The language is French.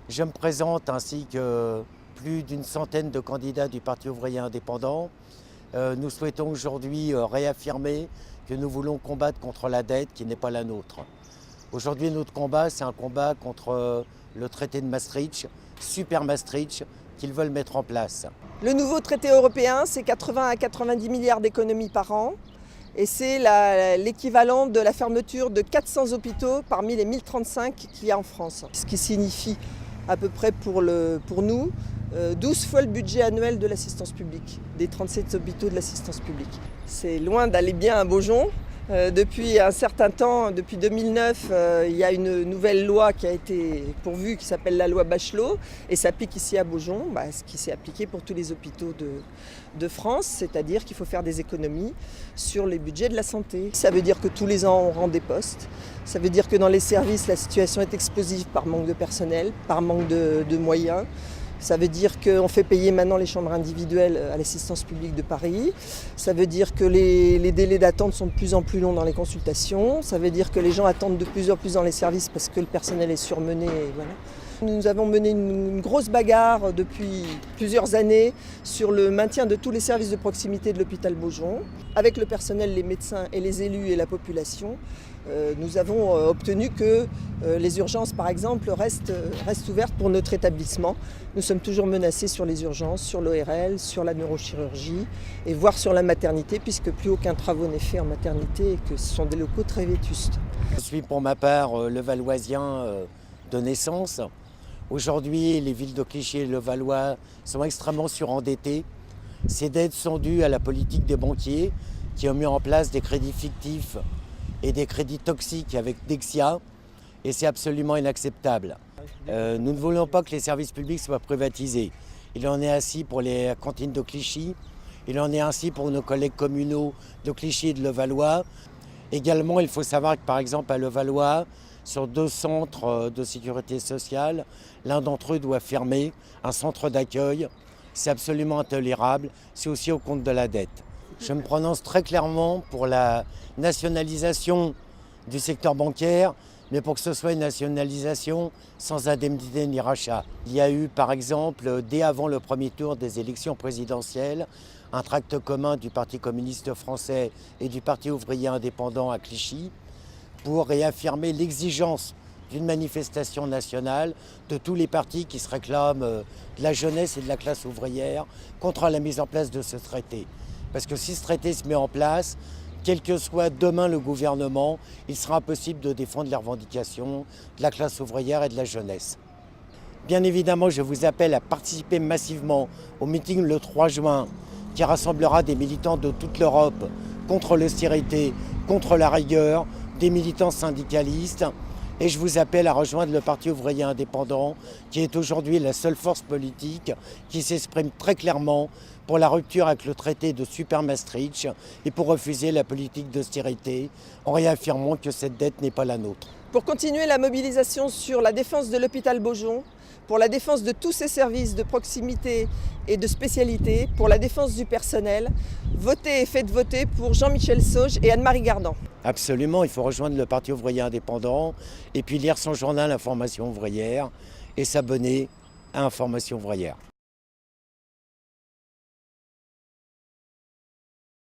Je me présente ainsi que plus d'une centaine de candidats du Parti ouvrier indépendant. Nous souhaitons aujourd'hui réaffirmer que nous voulons combattre contre la dette qui n'est pas la nôtre. Aujourd'hui, notre combat, c'est un combat contre le traité de Maastricht, Super Maastricht, qu'ils veulent mettre en place. Le nouveau traité européen, c'est 80 à 90 milliards d'économies par an. Et c'est l'équivalent de la fermeture de 400 hôpitaux parmi les 1035 qu'il y a en France. Ce qui signifie à peu près pour nous 12 fois le budget annuel de l'assistance publique, des 37 hôpitaux de l'assistance publique. C'est loin d'aller bien à Beaujon. Depuis un certain temps, depuis 2009, il y a une nouvelle loi qui a été pourvue qui s'appelle la loi Bachelot et s'applique ici à Beaujon, ce qui s'est appliqué pour tous les hôpitaux de France, c'est-à-dire qu'il faut faire des économies sur les budgets de la santé. Ça veut dire que tous les ans on rend des postes, ça veut dire que dans les services la situation est explosive par manque de personnel, par manque de moyens. Ça veut dire qu'on fait payer maintenant les chambres individuelles à l'assistance publique de Paris. Ça veut dire que les délais d'attente sont de plus en plus longs dans les consultations. Ça veut dire que les gens attendent de plus en plus dans les services parce que le personnel est surmené. Et voilà. Nous avons mené une grosse bagarre depuis plusieurs années sur le maintien de tous les services de proximité de l'hôpital Beaujon. Avec le personnel, les médecins et les élus et la population, nous avons obtenu que les urgences, par exemple, restent ouvertes pour notre établissement. Nous sommes toujours menacés sur les urgences, sur l'ORL, sur la neurochirurgie et voire sur la maternité, puisque plus aucun travaux n'est fait en maternité et que ce sont des locaux très vétustes. Je suis pour ma part levalloisien de naissance. Aujourd'hui, les villes de Clichy et Levallois sont extrêmement surendettées. Ces dettes sont dues à la politique des banquiers qui ont mis en place des crédits fictifs et des crédits toxiques avec Dexia, et c'est absolument inacceptable. Nous ne voulons pas que les services publics soient privatisés. Il en est ainsi pour les cantines de Clichy, il en est ainsi pour nos collègues communaux de Clichy et de Levallois. Également, il faut savoir que par exemple à Levallois, sur 2 centres de sécurité sociale, l'un d'entre eux doit fermer, un centre d'accueil. C'est absolument intolérable, c'est aussi au compte de la dette. Je me prononce très clairement pour la nationalisation du secteur bancaire, mais pour que ce soit une nationalisation sans indemnité ni rachat. Il y a eu par exemple, dès avant le premier tour des élections présidentielles, un tract commun du Parti communiste français et du Parti ouvrier indépendant à Clichy pour réaffirmer l'exigence d'une manifestation nationale de tous les partis qui se réclament de la jeunesse et de la classe ouvrière contre la mise en place de ce traité. Parce que si ce traité se met en place, quel que soit demain le gouvernement, il sera impossible de défendre les revendications de la classe ouvrière et de la jeunesse. Bien évidemment, je vous appelle à participer massivement au meeting le 3 juin qui rassemblera des militants de toute l'Europe contre l'austérité, contre la rigueur, des militants syndicalistes. Et je vous appelle à rejoindre le Parti ouvrier indépendant, qui est aujourd'hui la seule force politique qui s'exprime très clairement pour la rupture avec le traité de Super Maastricht et pour refuser la politique d'austérité en réaffirmant que cette dette n'est pas la nôtre. Pour continuer la mobilisation sur la défense de l'hôpital Beaujon, pour la défense de tous ces services de proximité et de spécialité, pour la défense du personnel, votez et faites voter pour Jean-Michel Sauge et Anne-Marie Gardan. Absolument, il faut rejoindre le Parti ouvrier indépendant et puis lire son journal Information ouvrière et s'abonner à Information ouvrière.